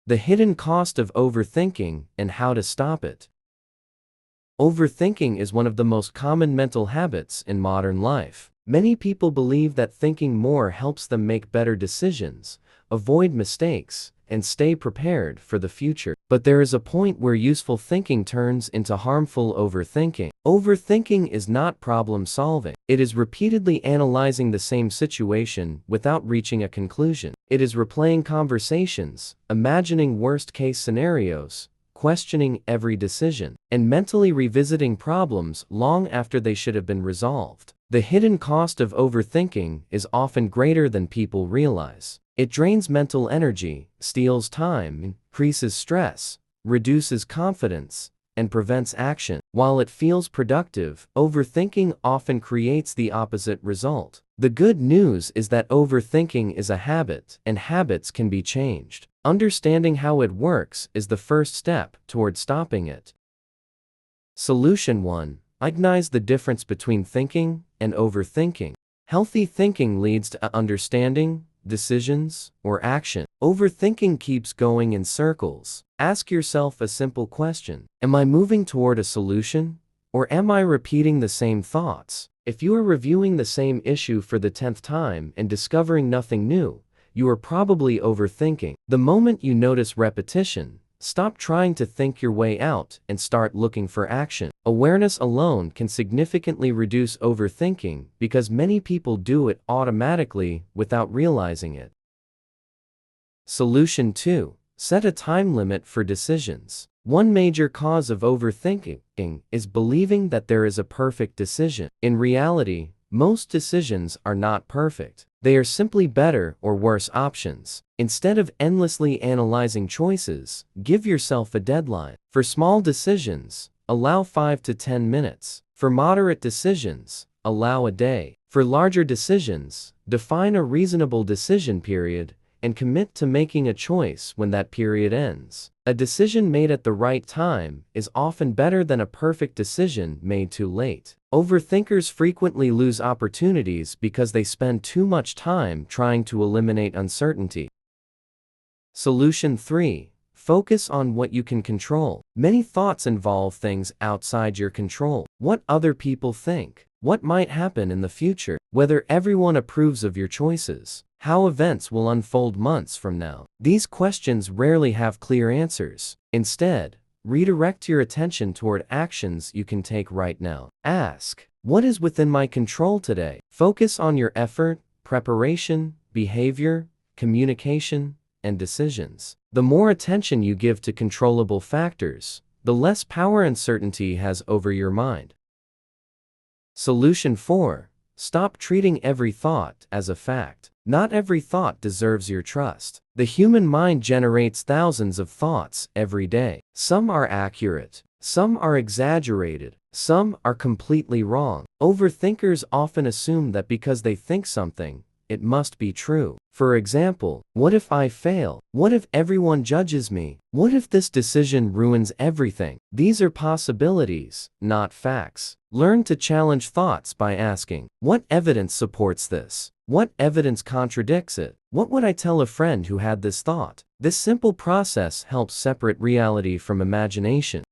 The hidden cost of overthinking and how to stop it. Overthinking is one of the most common mental habits in modern life. Many people believe that thinking more helps them make better decisions, avoid mistakes, and stay prepared for the future. But there is a point where useful thinking turns into harmful overthinking. Overthinking is not problem solving. It is repeatedly analyzing the same situation without reaching a conclusion. It is replaying conversations, imagining worst-case scenarios, questioning every decision, and mentally revisiting problems long after they should have been resolved. The hidden cost of overthinking is often greater than people realize. It drains mental energy, steals time, increases stress, reduces confidence, and prevents action. While it feels productive, overthinking often creates the opposite result. The good news is that overthinking is a habit, and habits can be changed. Understanding how it works is the first step toward stopping it. Solution 1. Recognize the difference between thinking and overthinking. Healthy thinking leads to understanding, decisions, or action. Overthinking keeps going in circles. Ask yourself a simple question. Am I moving toward a solution? Or am I repeating the same thoughts? If you are reviewing the same issue for the 10th time and discovering nothing new, you are probably overthinking. The moment you notice repetition, stop trying to think your way out and start looking for action. Awareness alone can significantly reduce overthinking because many people do it automatically without realizing it. Solution 2. Set a time limit for decisions. One major cause of overthinking is believing that there is a perfect decision. In reality, most decisions are not perfect. They are simply better or worse options. Instead of endlessly analyzing choices, give yourself a deadline. For small decisions, allow 5 to 10 minutes. For moderate decisions, allow a day. For larger decisions, define a reasonable decision period and commit to making a choice when that period ends. A decision made at the right time is often better than a perfect decision made too late. Overthinkers frequently lose opportunities because they spend too much time trying to eliminate uncertainty. Solution 3. Focus on what you can control. Many thoughts involve things outside your control. What other people think, what might happen in the future, whether everyone approves of your choices, how events will unfold months from now. These questions rarely have clear answers. Instead, redirect your attention toward actions you can take right now. Ask, what is within my control today? Focus on your effort, preparation, behavior, communication, and decisions. The more attention you give to controllable factors, the less power uncertainty has over your mind. Solution 4. Stop treating every thought as a fact. Not every thought deserves your trust. The human mind generates thousands of thoughts every day. Some are accurate, some are exaggerated, some are completely wrong. Overthinkers often assume that because they think something, it must be true. For example, what if I fail? What if everyone judges me? What if this decision ruins everything? These are possibilities, not facts. Learn to challenge thoughts by asking, what evidence supports this? What evidence contradicts it? What would I tell a friend who had this thought? This simple process helps separate reality from imagination.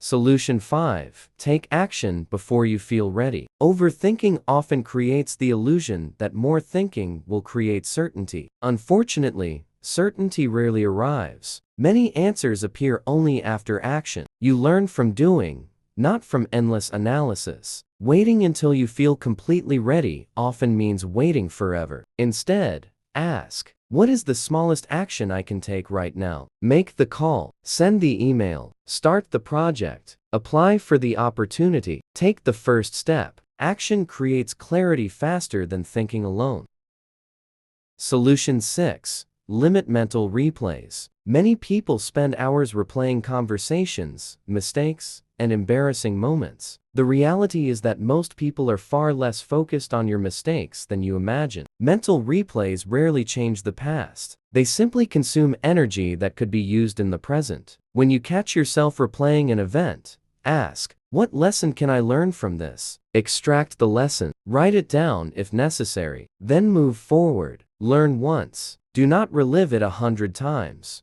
Solution 5. Take action before you feel ready. Overthinking often creates the illusion that more thinking will create certainty. Unfortunately, certainty rarely arrives. Many answers appear only after action. You learn from doing, not from endless analysis. Waiting until you feel completely ready often means waiting forever. Instead, ask, what is the smallest action I can take right now? Make the call, send the email, start the project, apply for the opportunity, take the first step. Action creates clarity faster than thinking alone. Solution 6. Limit mental replays. Many people spend hours replaying conversations, mistakes, and embarrassing moments. The reality is that most people are far less focused on your mistakes than you imagine. Mental replays rarely change the past. They simply consume energy that could be used in the present. When you catch yourself replaying an event, ask, what lesson can I learn from this? Extract the lesson, write it down if necessary, then move forward. Learn once. Do not relive it 100 times.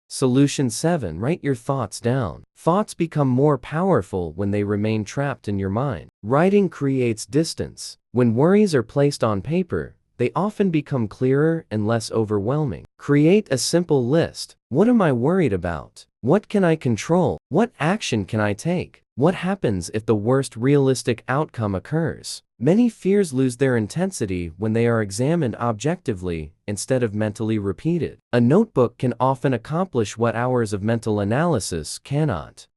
Solution 7. Write your thoughts down. Thoughts become more powerful when they remain trapped in your mind. Writing creates distance. When worries are placed on paper, they often become clearer and less overwhelming. Create a simple list. What am I worried about? What can I control? What action can I take? What happens if the worst realistic outcome occurs? Many fears lose their intensity when they are examined objectively instead of mentally repeated. A notebook can often accomplish what hours of mental analysis cannot.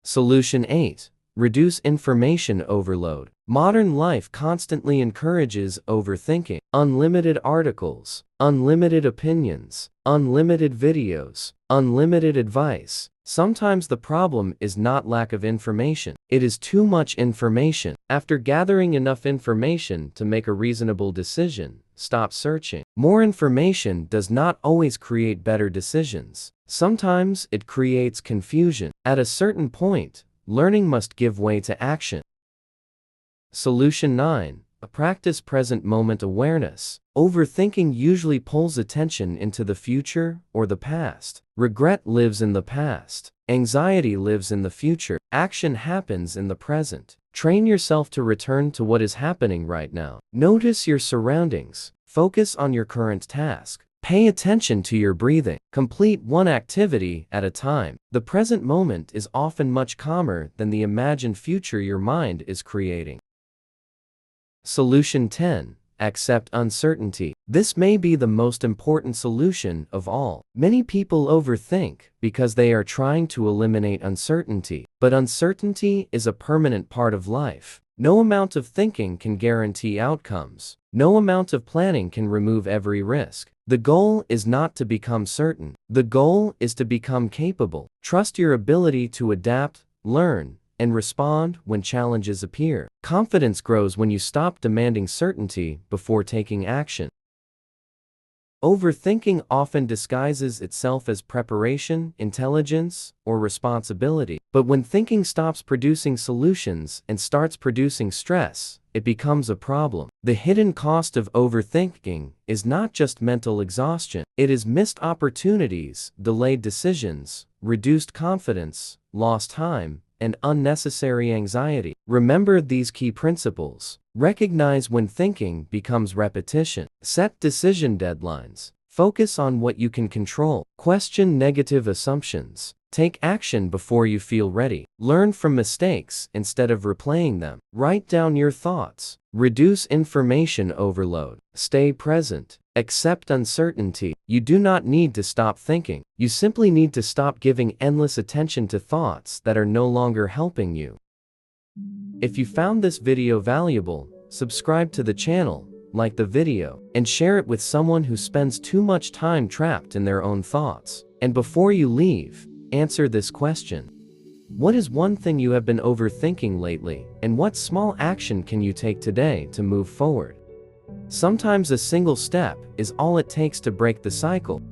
Solution 8. Reduce information overload. Modern life constantly encourages overthinking. Unlimited articles, unlimited opinions, unlimited videos, unlimited advice. Sometimes the problem is not lack of information, it is too much information. After gathering enough information to make a reasonable decision, stop searching. More information does not always create better decisions. Sometimes it creates confusion. At a certain point, learning must give way to action. Solution 9. Practice present moment awareness. Overthinking usually pulls attention into the future or the past. Regret lives in the past. Anxiety lives in the future. Action happens in the present. Train yourself to return to what is happening right now. Notice your surroundings. Focus on your current task. Pay attention to your breathing. Complete one activity at a time. The present moment is often much calmer than the imagined future your mind is creating. Solution 10. Accept uncertainty. This may be the most important solution of all. Many people overthink because they are trying to eliminate uncertainty, but uncertainty is a permanent part of life. No amount of thinking can guarantee outcomes. No amount of planning can remove every risk. The goal is not to become certain. The goal is to become capable. Trust your ability to adapt, learn, and respond when challenges appear. Confidence grows when you stop demanding certainty before taking action. Overthinking often disguises itself as preparation, intelligence, or responsibility. But when thinking stops producing solutions and starts producing stress, it becomes a problem. The hidden cost of overthinking is not just mental exhaustion. It is missed opportunities, delayed decisions, reduced confidence, lost time, and unnecessary anxiety. Remember these key principles. Recognize when thinking becomes repetition. Set decision deadlines. Focus on what you can control. Question negative assumptions. Take action before you feel ready. Learn from mistakes instead of replaying them. Write down your thoughts. Reduce information overload. Stay present. Accept uncertainty. You do not need to stop thinking. You simply need to stop giving endless attention to thoughts that are no longer helping you. If you found this video valuable, subscribe to the channel, like the video, and share it with someone who spends too much time trapped in their own thoughts. And before you leave, answer this question. What is one thing you have been overthinking lately, and what small action can you take today to move forward? Sometimes a single step is all it takes to break the cycle.